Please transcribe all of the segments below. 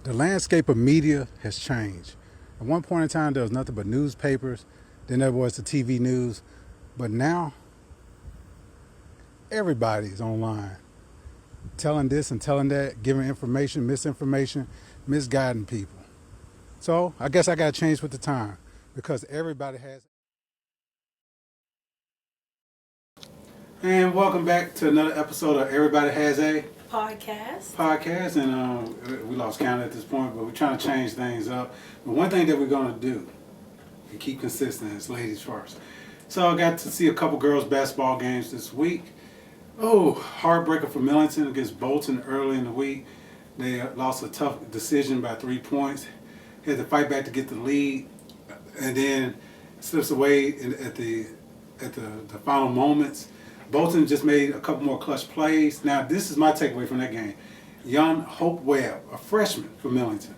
The landscape of media has changed. At one point in time, there was nothing but newspapers. Then there was the TV news. But now, everybody's online, telling this and telling that, giving information, misinformation, misguiding people. So I guess I got to change with the time because everybody has. And welcome back to another episode of Everybody Has a podcast. And we lost count at this point, but we're trying to change things up. But one thing that we're going to do and keep consistent is ladies first. So I got to see a couple girls' basketball games this week. Oh, heartbreaker for Millington against Bolton early in the week. They lost a tough decision by 3 points. Had to fight back to get the lead, and then slips away at the final moments. Bolton just made a couple more clutch plays. Now, this is my takeaway from that game. Young Hope Webb, a freshman for Millington.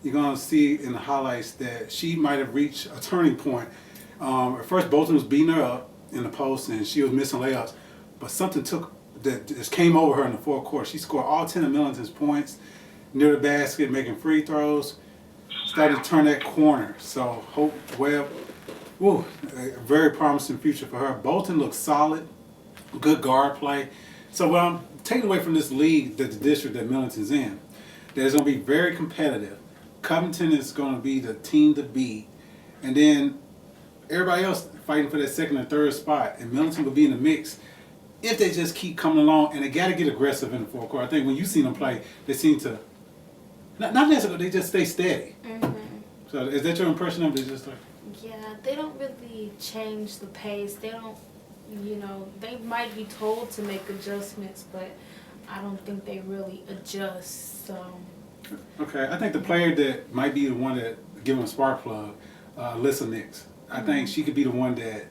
You're going to see in the highlights that she might have reached a turning point. At first, Bolton was beating her up in the post, and she was missing layups. But something that just came over her in the fourth quarter. She scored all 10 of Millington's points near the basket, making free throws. Started to turn that corner. So Hope Webb, a very promising future for her. Bolton looks solid. Good guard play. So what I'm taking away from this league, that the district that Millington's in, that it's going to be very competitive. Covington is going to be the team to beat. And then everybody else fighting for that second and third spot. And Millington will be in the mix if they just keep coming along. And they got to get aggressive in the fourth quarter. I think when you see them play, they seem to, not necessarily, they just stay steady. Mm-hmm. So is that your impression of it? Just like, yeah, they don't really change the pace. They don't, they might be told to make adjustments, but I don't think they really adjust. So. Okay, I think the player that might be the one that give them a spark plug, Alyssa Nix. I think she could be the one that,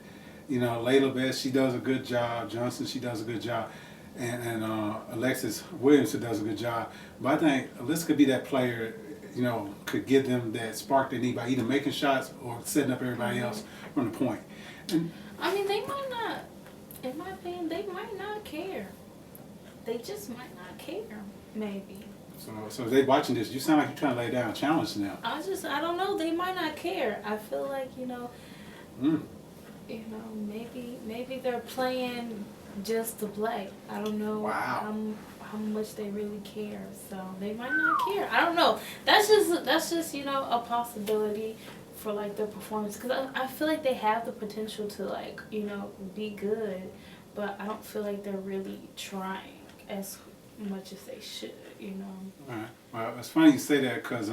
Layla Best, she does a good job. Johnson, she does a good job. And Alexis Williams, who does a good job. But I think Alyssa could be that player, could give them that spark they need by either making shots or setting up everybody else from the point. And, I mean, they might not, in my opinion, they might not care. They just might not care, maybe. So if they watching this, you sound like you're trying to lay down a challenge now. I don't know. They might not care. I feel like, maybe they're playing just to play. I don't know how much they really care. So they might not care. I don't know. That's just a possibility for like their performance, because I feel like they have the potential to be good, but I don't feel like they're really trying as much as they should. All right. Well, it's funny you say that because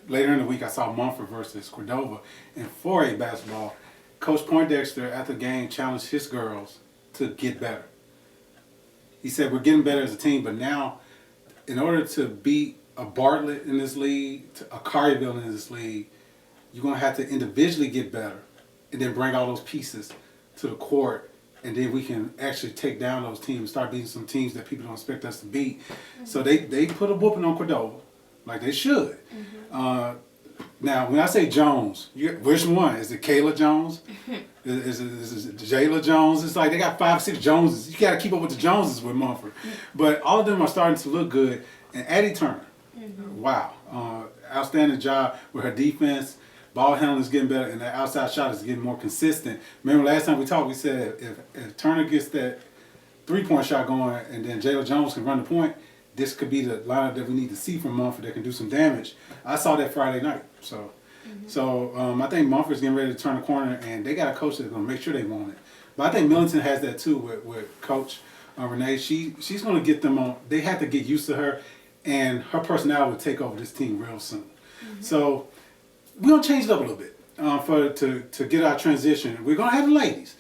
later in the week I saw Mumford versus Cordova in 4A basketball. Coach Poindexter, after the game, challenged his girls to get better. He said, we're getting better as a team, but now, in order to beat a Bartlett in this league, a Collierville in this league, you're going to have to individually get better and then bring all those pieces to the court, and then we can actually take down those teams, start beating some teams that people don't expect us to beat. Mm-hmm. So they put a whooping on Cordova, like they should. Mm-hmm. Now, when I say Jones, which one? Is it Kayla Jones? Is it Jayla Jones? It's like they got 5, 6 Joneses. You got to keep up with the Joneses with Mumford. But all of them are starting to look good. And Addie Turner, wow. Outstanding job with her defense. Ball handling is getting better, and that outside shot is getting more consistent. Remember last time we talked, we said if Turner gets that three-point shot going and then Jayla Jones can run the point, this could be the lineup that we need to see from Mumford that can do some damage. I saw that Friday night. So I think Mumford's getting ready to turn the corner, and they got a coach that's going to make sure they want it. But I think Millington has that too with Coach Renee. She's going to get them on. They have to get used to her, and her personality will take over this team real soon. Mm-hmm. So we're going to change it up a little bit to get our transition. We're going to have the ladies.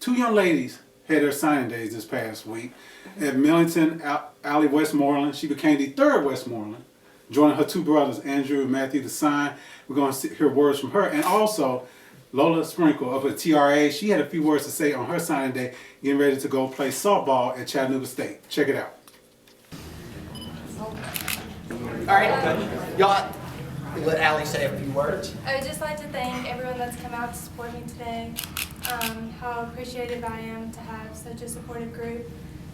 2 young ladies had their signing days this past week. At Millington, Allie Westmoreland, she became the 3rd Westmoreland, joining her 2 brothers, Andrew and Matthew, to sign. We're going to hear words from her. And also, Lola Sprinkle up at TRA, she had a few words to say on her signing day, getting ready to go play softball at Chattanooga State. Check it out. All right, y'all let Allie say a few words. I would just like to thank everyone that's come out to support me today. How appreciative I am to have such a supportive group.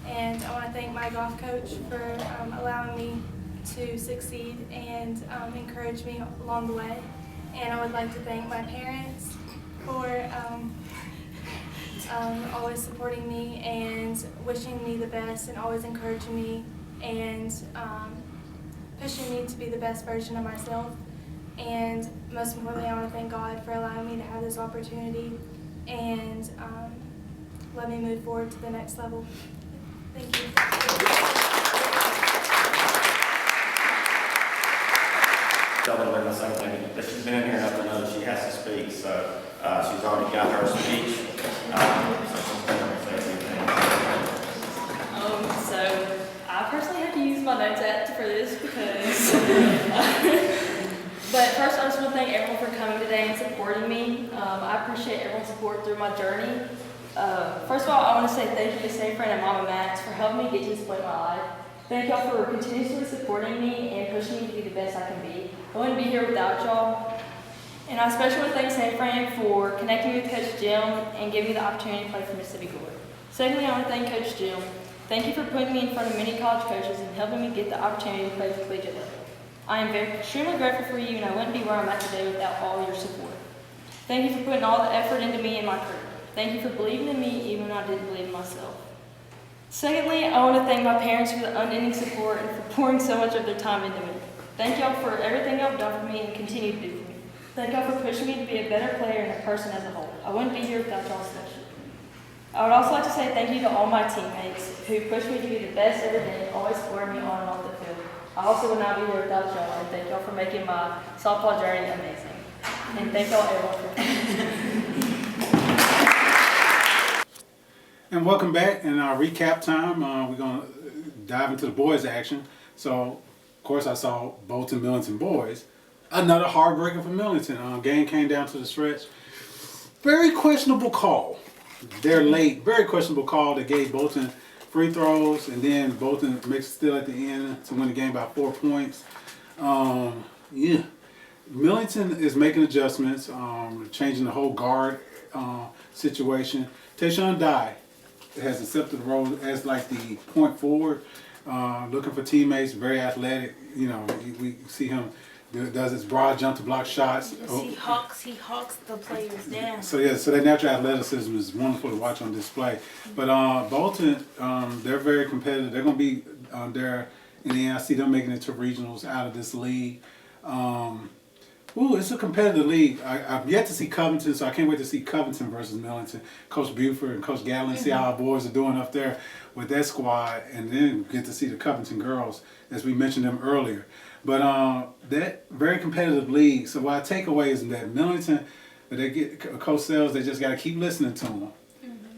And I want to thank my golf coach for allowing me to succeed and encourage me along the way. And I would like to thank my parents for always supporting me and wishing me the best and always encouraging me and pushing me to be the best version of myself. And most importantly, I want to thank God for allowing me to have this opportunity and let me move forward to the next level. Thank you. Tell her the same thing, but she's been in here enough to know that she has to speak, so she's already got her speech. So she's going to say a few things. So I personally had to use my notes app for this because, but first I just want to thank everyone for coming today and supporting me. I appreciate everyone's support through my journey. First of all, I want to say thank you to Safe Friend and Mama Max for helping me get to this point in my life. Thank y'all for continuously supporting me and pushing me to be the best I can be. I wouldn't be here without y'all. And I especially want to thank Safe Friend for connecting me with Coach Jim and giving me the opportunity to play for Mississippi Glory. Secondly, I want to thank Coach Jim. Thank you for putting me in front of many college coaches and helping me get the opportunity to play at the collegiate level. I am extremely grateful for you, and I wouldn't be where I'm at today without all your support. Thank you for putting all the effort into me and my career. Thank you for believing in me even when I didn't believe in myself. Secondly, I want to thank my parents for the unending support and for pouring so much of their time into me. Thank y'all for everything y'all have done for me and continue to do for me. Thank y'all for pushing me to be a better player and a person as a whole. I wouldn't be here without y'all's support. I would also like to say thank you to all my teammates who pushed me to be the best every day and always supported me on and off the field. I also would not be here without y'all, and thank y'all for making my softball journey amazing. And thank y'all everyone for coming. And welcome back. In our recap time, we're going to dive into the boys' action. So, of course, I saw Bolton Millington boys. Another heartbreaker for Millington. Game came down to the stretch. Very questionable call. They're late. Very questionable call. They gave Bolton free throws, and then Bolton makes it still at the end to win the game by 4 points. Yeah. Millington is making adjustments, changing the whole guard situation. Tayshaun Dye has accepted the role as like the point forward, looking for teammates, very athletic. You know, we see him does his broad jump to block shots. Yes, he hawks the players down. So yeah, so that natural athleticism is wonderful to watch on display. But Bolton, they're very competitive. They're going to be there in the end. I see them making it to regionals out of this league. It's a competitive league. I've yet to see Covington, so I can't wait to see Covington versus Millington. Coach Buford and Coach Gatlin, see how our boys are doing up there with that squad, and then get to see the Covington girls, as we mentioned them earlier. But that very competitive league. So what I take away is that Millington, they get Coach Sells, they just got to keep listening to him.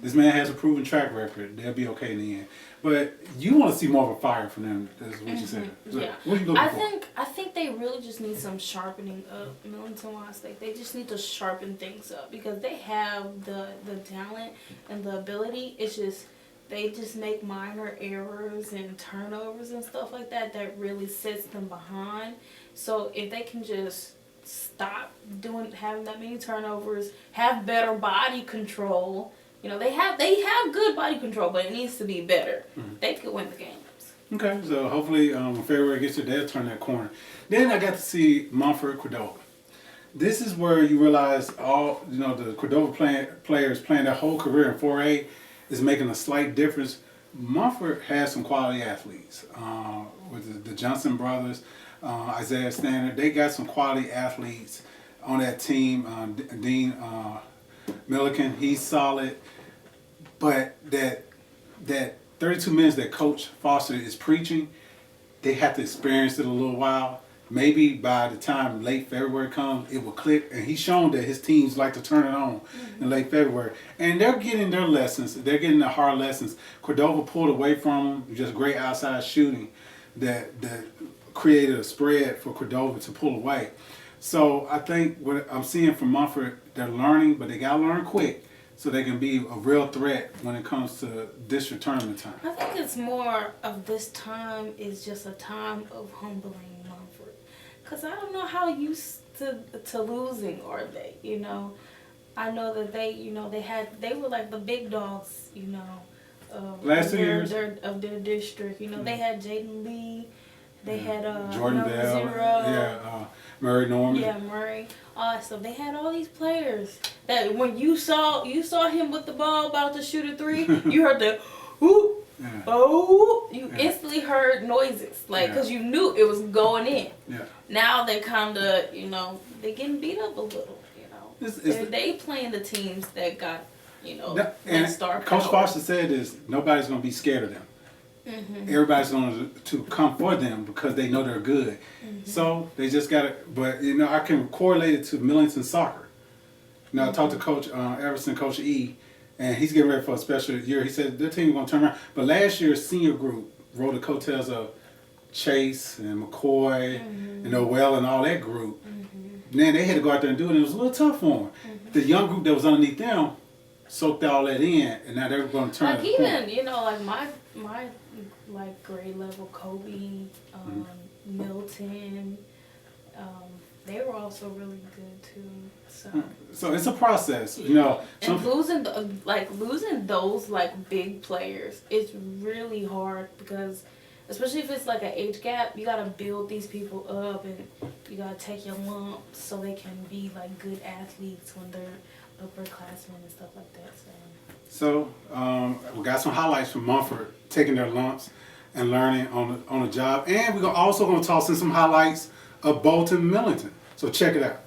This man has a proven track record. They'll be okay in the end. But you want to see more of a fire from them, is what you said. So Yeah. what are you looking for? I think they really just need some sharpening up. Millington-wise, they just need to sharpen things up because they have the talent and the ability. It's just they just make minor errors and turnovers and stuff like that really sets them behind. So if they can just stop having that many turnovers, have better body control. You know, they have good body control, but it needs to be better. They could win the games. Okay, so hopefully when February gets here, they'll turn that corner. Then I got to see Montford Cordova. This is where you realize the Cordova players playing their whole career in 4A is making a slight difference. Montford has some quality athletes with the Johnson brothers, Isaiah Standard. They got some quality athletes on that team. Dean Milliken, he's solid. But that 32 minutes that Coach Foster is preaching, they have to experience it a little while. Maybe by the time late February comes, it will click. And he's shown that his teams like to turn it on in late February. And they're getting their lessons. They're getting the hard lessons. Cordova pulled away from them. Just great outside shooting that created a spread for Cordova to pull away. So I think what I'm seeing from Montford, they're learning, but they got to learn quick so they can be a real threat when it comes to district tournament time. I think it's more of this time is just a time of humbling Montford. Because I don't know how used to losing are they, you know. I know that they were like the big dogs, you know, last 2 years of their district. You know, they had Jaden Lee, They had Jordan number Bell. 0. Yeah, Murray Norman. Yeah, Murray. So they had all these players that when you saw him with the ball about to shoot a 3, you heard the whoop. Yeah. Oh, you instantly heard noises, like, because you knew it was going in. Yeah. Now they're kind of, they're getting beat up a little, they playing the teams that got, and star Coach power. Foster said is nobody's going to be scared of them. Everybody's going to come for them because they know they're good. So they just got to, but I can correlate it to Millington soccer. I talked to Coach Everson, Coach E, and he's getting ready for a special year. He said their team is going to turn around. But last year's senior group rode the coattails of Chase and McCoy and Noel and all that group. Then they had to go out there and do it, and it was a little tough for them. The young group that was underneath them soaked all that in, and now they're going to turn. Like even, like my grade level, Kobe, Milton, they were also really good too. So it's a process, And losing those big players, it's really hard because, especially if it's like an age gap, you gotta build these people up and you gotta take your lumps so they can be good athletes when they're upperclassmen and stuff like that. So we got some highlights from Mumford taking their lumps and learning on the job, and we're also going to toss in some highlights of Bolton and Millington. So check it out.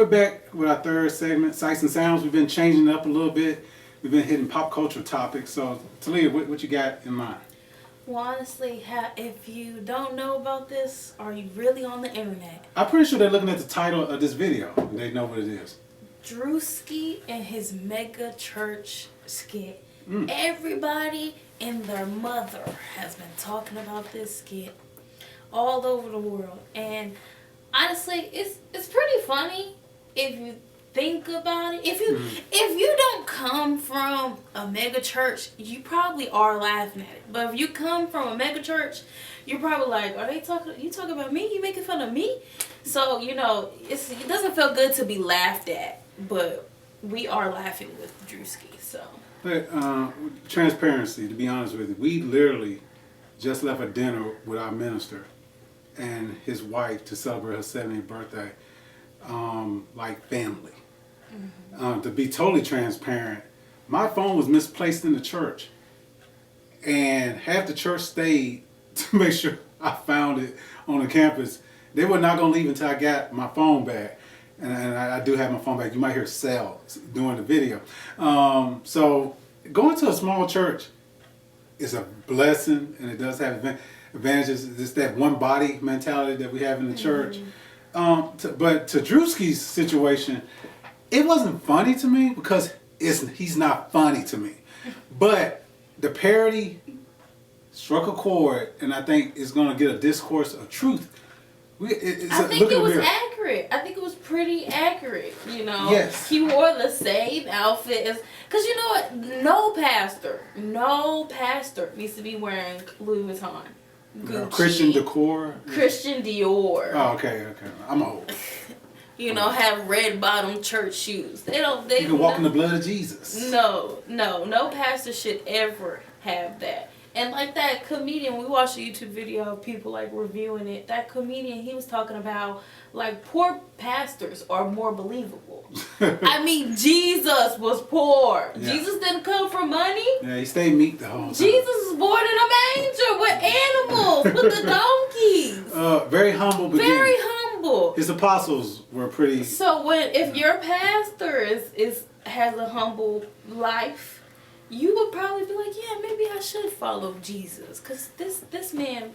we're back with our third segment, Sights and Sounds. We've been changing it up a little bit. We've been hitting pop culture topics. So, Liyah, what you got in mind? Well, honestly, if you don't know about this, are you really on the internet? I'm pretty sure they're looking at the title of this video and they know what it is. Druski and his mega church skit. Everybody and their mother has been talking about this skit all over the world. And honestly, it's pretty funny if you think about it. If you don't come from a mega church, you probably are laughing at it. But if you come from a mega church, you're probably like, are they talking? You talking about me? You making fun of me? So it doesn't feel good to be laughed at, but we are laughing with Druski. So. But transparency, to be honest with you, we literally just left a dinner with our minister and his wife to celebrate her 70th birthday, like family. To be totally transparent, my phone was misplaced in the church, and half the church stayed to make sure I found it on the campus. They were not going to leave until I got my phone back, and I do have my phone back. You might hear Sal during the video. So going to a small church is a blessing, and it does have advantages. It's that one body mentality that we have in the church. But to Druski's situation, it wasn't funny to me because he's not funny to me. But the parody struck a chord, and I think it's going to get a discourse of truth. I think it was accurate. I think it was pretty accurate, Yes. He wore the same outfit as... Because you know what? No pastor needs to be wearing Louis Vuitton. Gucci, Christian decor? Christian Dior. Oh, okay. I'm old. Have red bottom church shoes. You can walk in the blood of Jesus. No pastor should ever have that. And like that comedian, we watched a YouTube video of people like reviewing it. That comedian, he was talking about like poor pastors are more believable. I mean, Jesus was poor. Yeah. Jesus didn't come from money. Yeah, he stayed meek the whole time. Jesus was born in a manger with animals, with the donkeys. Very humble beginning. Very humble. His apostles were pretty. So if your pastor has a humble life, you would probably be like, yeah, maybe I should follow Jesus, because this man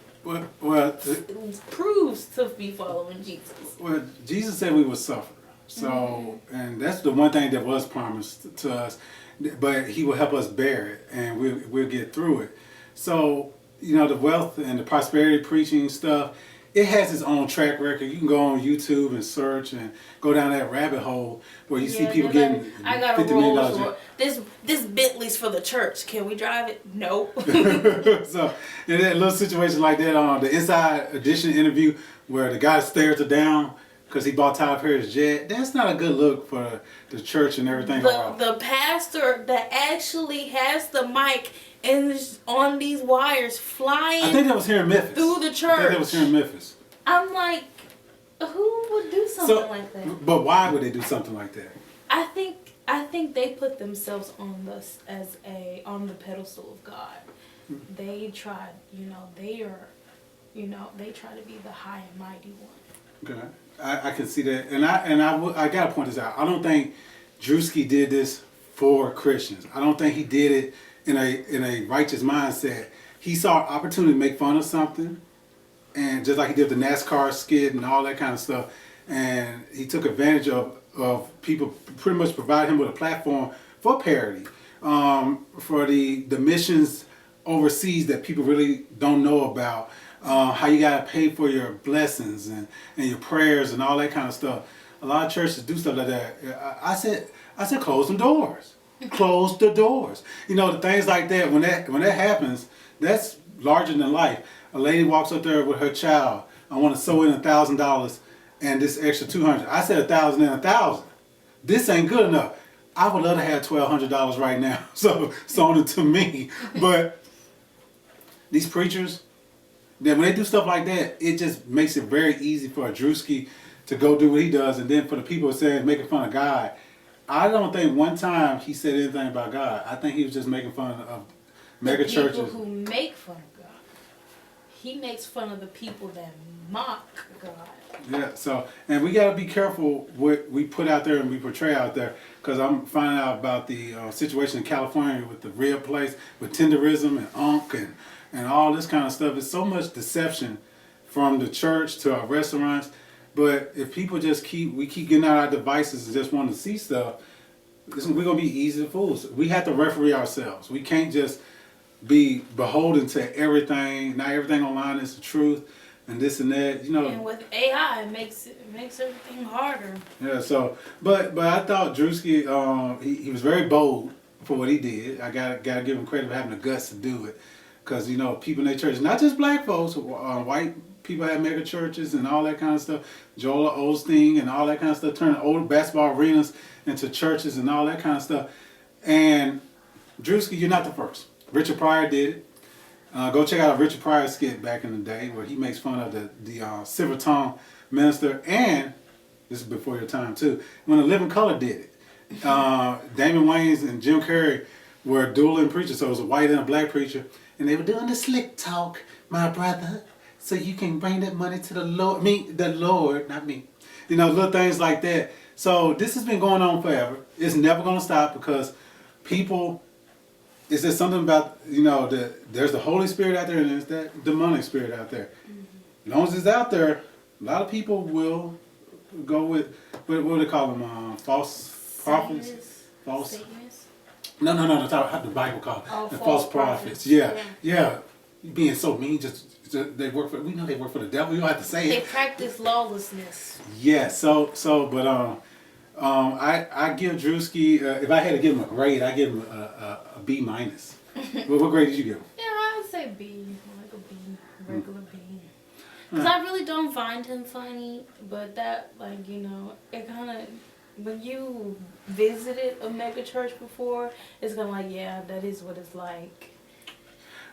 proves to be following Jesus. Well, Jesus said we would suffer. So, and that's the one thing that was promised to us, but he will help us bear it, and we'll get through it. So, the wealth and the prosperity preaching stuff, it has its own track record. You can go on YouTube and search and go down that rabbit hole where you see people getting $50 million. This Bentley's for the church. Can we drive it? Nope. So in that little situation like that, on the Inside Edition interview where the guy stares her down because he bought Tyler Perry's jet, that's not a good look for the church and everything. The pastor that actually has the mic and is on these wires flying. I think that was here in Memphis. Through the church. I think that was here in Memphis. I'm like, who would do something like that? But why would they do something like that? I think they put themselves on the pedestal of God. They tried, they try to be the high and mighty one. Okay, I can see that, and I gotta point this out. I don't think Druski did this for Christians. I don't think he did it in a righteous mindset. He saw an opportunity to make fun of something, and just like he did the NASCAR skid and all that kind of stuff, and he took advantage of people pretty much provide him with a platform for parody, for the missions overseas that people really don't know about, how you gotta pay for your blessings and your prayers and all that kind of stuff. A lot of churches do stuff like that. I said close them doors. Close the doors. The things like that, when that happens, that's larger than life. A lady walks up there with her child. I want to sew in $1,000 and this extra $200. I said $1,000 and $1,000. This ain't good enough. I would love to have $1,200 right now. So on it to me. But these preachers, then when they do stuff like that, it just makes it very easy for a Druski to go do what he does, and then for the people saying making fun of God. I don't think one time he said anything about God. I think he was just making fun of mega churches. The people who make fun of God. He makes fun of the people that mock God. Yeah, so, and we got to be careful what we put out there and we portray out there, because I'm finding out about the situation in California with the rib place, with tenderism and unk and all this kind of stuff. It's so much deception from the church to our restaurants. But if people just keep getting out our devices and just want to see stuff, we're going to be easy to fool. We have to referee ourselves. We can't just be beholden to everything. Not everything online is the truth. and this and that, you know. And with AI, it makes everything harder. Yeah. So, but I thought Druski, he was very bold for what he did. I gotta give him credit for having the guts to do it, because you know people in their church, not just black folks, white people have mega churches and all that kind of stuff. Joel Osteen and all that kind of stuff, turning old basketball arenas into churches and all that kind of stuff. And Druski, you're not the first. Richard Pryor did it. Go check out a Richard Pryor skit back in the day where he makes fun of the silver tongue minister, and this is before your time too, when The Living Color did it. Damon Wayans and Jim Carrey were dueling preachers, so it was a white and a black preacher, and they were doing the slick talk, my brother, so you can bring that money to the Lord. The Lord, not me. You know, little things like that. So this has been going on forever. It's never going to stop because people, it's just something about, you know, there's the Holy Spirit out there and there's that demonic spirit out there. As long as it's out there, a lot of people will go with, what do they call them, false prophets? False? Satanists? No, that's how the Bible calls it. Oh, And false false prophets. prophets. Yeah. Being so mean, just they work for, we know they work for the devil. You don't have to say They it. practice lawlessness. Yeah, but I give Druski, if I had to give him a grade, I give him a B minus. What grade did you give him? Yeah, I would say B, like a B, regular B. Because I really don't find him funny, but that, like, you know, it kind of, when you visited a mega church before, it's kind of like, yeah, that is what it's like.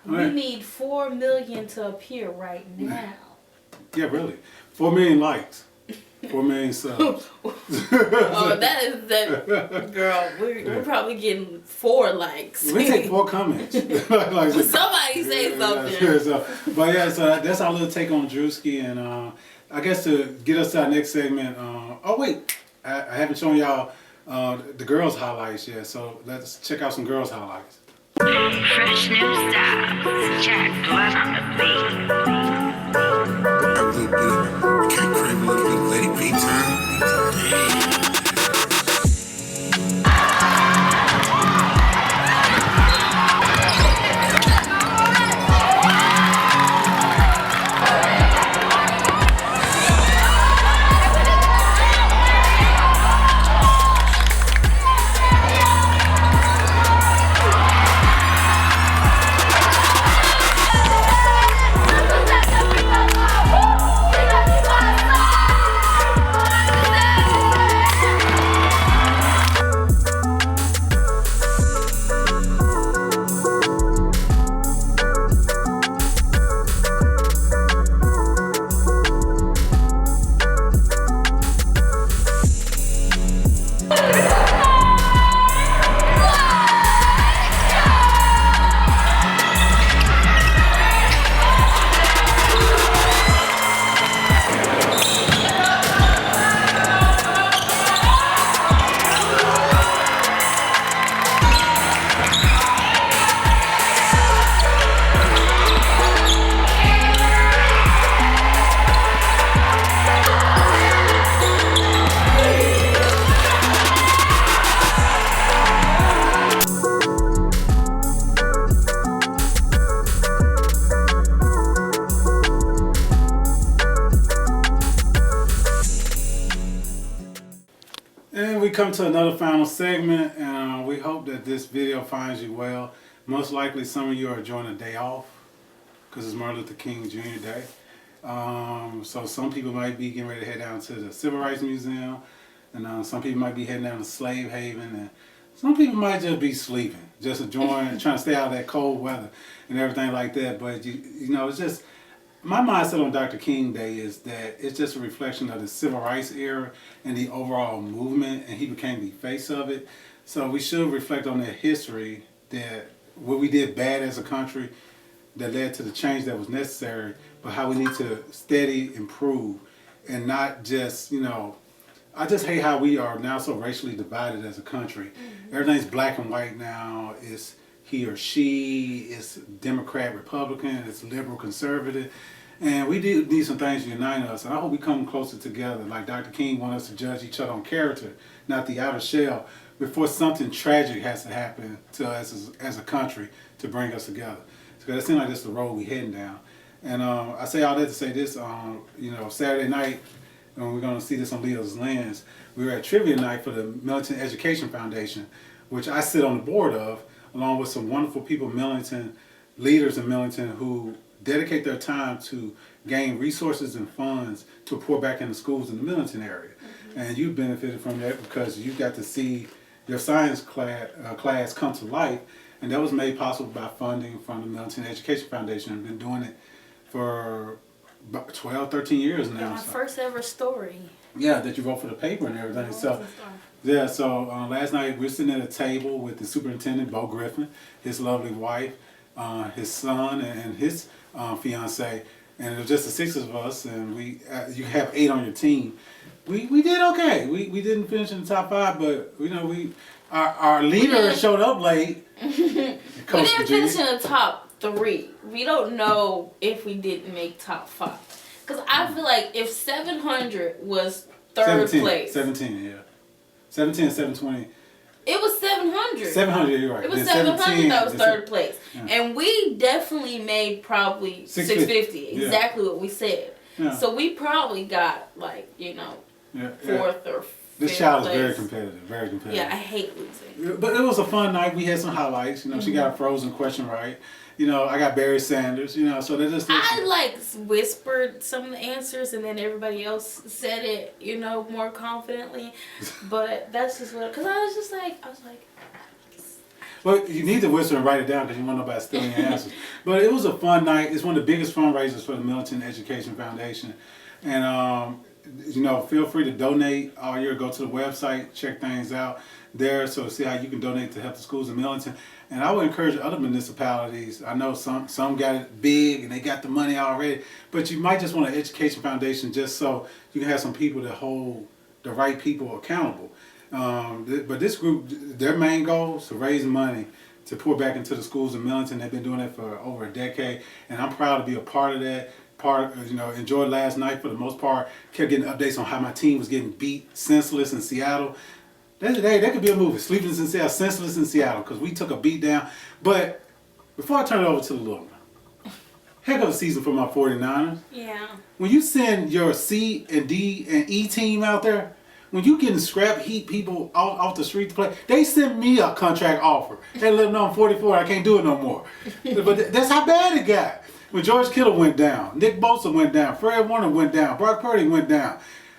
We need 4 million to appear right now. Yeah, really. 4 million likes. 4 million subs. Oh, that is that girl. We're probably getting 4 likes. We take 4 comments. Like, Somebody say something. But yeah, so that's our little take on Druski, and I guess to get us to our next segment. Oh wait, I haven't shown y'all the girls' highlights yet. So let's check out some girls' highlights. Fresh new styles, Jack Blood on the beat. A little bit, can't crave a little bit, let it be time. We come to another final segment, and we hope that this video finds you well. Most likely some of you are enjoying a day off because it's Martin Luther King Jr. Day. So some people might be getting ready to head down to the Civil Rights Museum, and some people might be heading down to Slave Haven, and some people might just be sleeping, just enjoying, trying to stay out of that cold weather and everything like that. But you know, it's just, my mindset on Dr. King Day is that it's just a reflection of the civil rights era and the overall movement, and he became the face of it. So we should reflect on that history, that what we did bad as a country that led to the change that was necessary, but how we need to steady improve and not just, you know, I just hate how we are now so racially divided as a country. Everything's black and white now. It's he or she, it's Democrat, Republican, it's liberal, conservative. And we do need some things to unite us. And I hope we come closer together. Like Dr. King wants us to judge each other on character, not the outer shell, before something tragic has to happen to us as a country to bring us together. So it seems like this is the road we're heading down. And I say all that to say this, Saturday night, and we're going to see this on Liyah's Lens, we were at trivia night for the Millington Education Foundation, which I sit on the board of, along with some wonderful people, leaders in Millington, who dedicate their time to gain resources and funds to pour back into schools in the Millington area. And you benefited from that because you got to see your science class come to life, and that was made possible by funding from the Millington Education Foundation. I've been doing it for about 12, 13 years now. My first ever story. Yeah, that you wrote for the paper and everything. So last night we're sitting at a table with the superintendent, Bo Griffin, his lovely wife, his son, and his fiance, and it was just the 6 of us. And you have 8 on your team. We did okay. We didn't finish in the top 5, but our leader showed up late. We didn't finish in the top 3. We don't know if we didn't make top 5. Because I feel like if 700 was third place. 17, yeah. 17 and 720. It was 700. 700, you're right. It was 700 that was third place. Yeah. And we definitely made probably 650. Exactly what we said. Yeah. So we probably got fourth or fifth. This child is very competitive, very competitive. Yeah, I hate losing. But it was a fun night. We had some highlights. She got a Frozen question right. I got Barry Sanders. So they just. I whispered some of the answers, and then everybody else said it, more confidently. But that's just what. Because I was like. Well, you need to whisper and write it down because you want nobody stealing your answers. But it was a fun night. It's one of the biggest fundraisers for the Millington Education Foundation, and feel free to donate all year. Go to the website, check things out there, so see how you can donate to help the schools in Millington. And I would encourage other municipalities. I know some got it big and they got the money already, but you might just want an education foundation just so you can have some people that hold the right people accountable. But this group, their main goal is to raise money to pour back into the schools in Millington. They've been doing that for over a decade, and I'm proud to be a part of that. Enjoyed last night for the most part. Kept getting updates on how my team was getting beat senseless in Seattle. That could be a movie, Sleepless in Seattle, Senseless in Seattle, because we took a beat down. But before I turn it over to the little one, heck of a season for my 49ers. Yeah. When you send your C and D and E team out there, when you getting scrap heat people off the street to play, they sent me a contract offer. They let them know I'm 44, I can't do it no more. But that's how bad it got. When George Kittle went down, Nick Bosa went down, Fred Warner went down, Brock Purdy went down.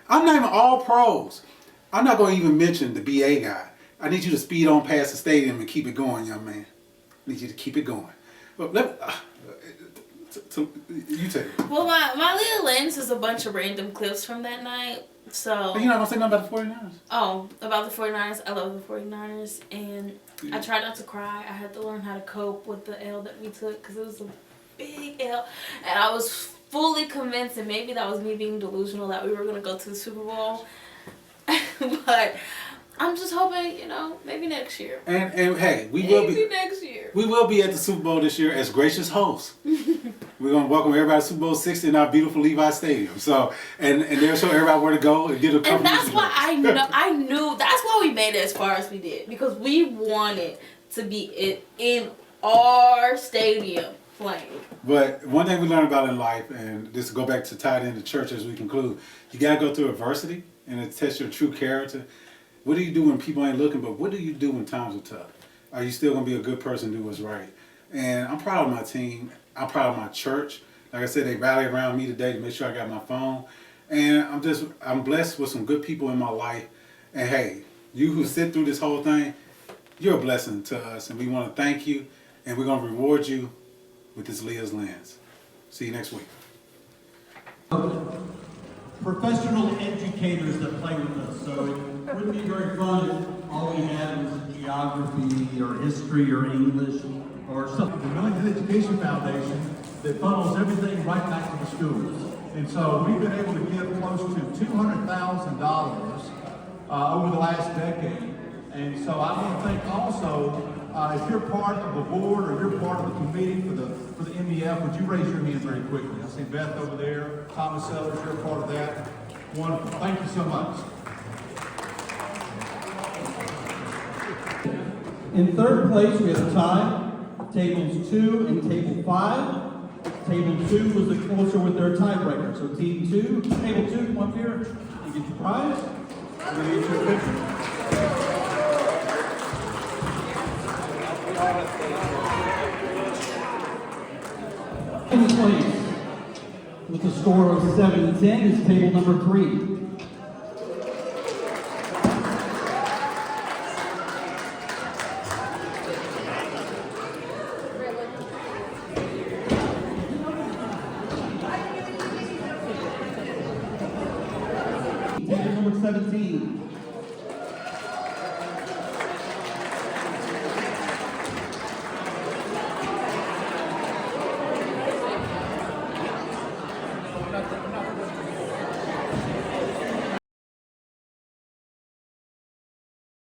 I'm not even all pros. I'm not going to even mention the BA guy. I need you to speed on past the stadium and keep it going, young man. I need you to keep it going. But you take it. Well, my little lens is a bunch of random clips from that night. So but you're not going to say nothing about the 49ers? Oh, about the 49ers. I love the 49ers. And I tried not to cry. I had to learn how to cope with the L that we took because it was a big L. And I was fully convinced, and maybe that was me being delusional, that we were going to go to the Super Bowl. But I'm just hoping, maybe next year. And hey, next year. We will be at the Super Bowl this year as gracious hosts. We're gonna welcome everybody to Super Bowl 60 in our beautiful Levi Stadium. So and they'll show everybody where to go and get a couple. And that's why I knew that's why we made it as far as we did, because we wanted to be in our stadium playing. But one thing we learned about in life, and this go back to tie it into church as we conclude, you gotta go through adversity. And it tests your true character. What do you do when people ain't looking, but what do you do when times are tough? Are you still going to be a good person and do what's right? And I'm proud of my team. I'm proud of my church. Like I said, they rallied around me today to make sure I got my phone. And I'm blessed with some good people in my life. And hey, you who sit through this whole thing, you're a blessing to us. And we want to thank you. And we're going to reward you with this Liyah's Lens. See you next week. Professional educators that play with us, so it wouldn't be very fun if all we had was geography or history or English or something. The Millington Education Foundation that funnels everything right back to the schools. And so we've been able to give close to $200,000 over the last decade. And so I want to thank also, if you're part of the board or you're part of the committee for the MDF, would you raise your hand very quickly? I see Beth over there, Thomas Sellers, you're part of that. Wonderful. Thank you so much. In third place, we have a tie, tables 2 and table 5. Table 2 was the closer with their tiebreaker. So Team 2, Table 2, come up here and get your prize. We're going to get you a picture. In place with a score of 7-10 is table number 3. Table number 17.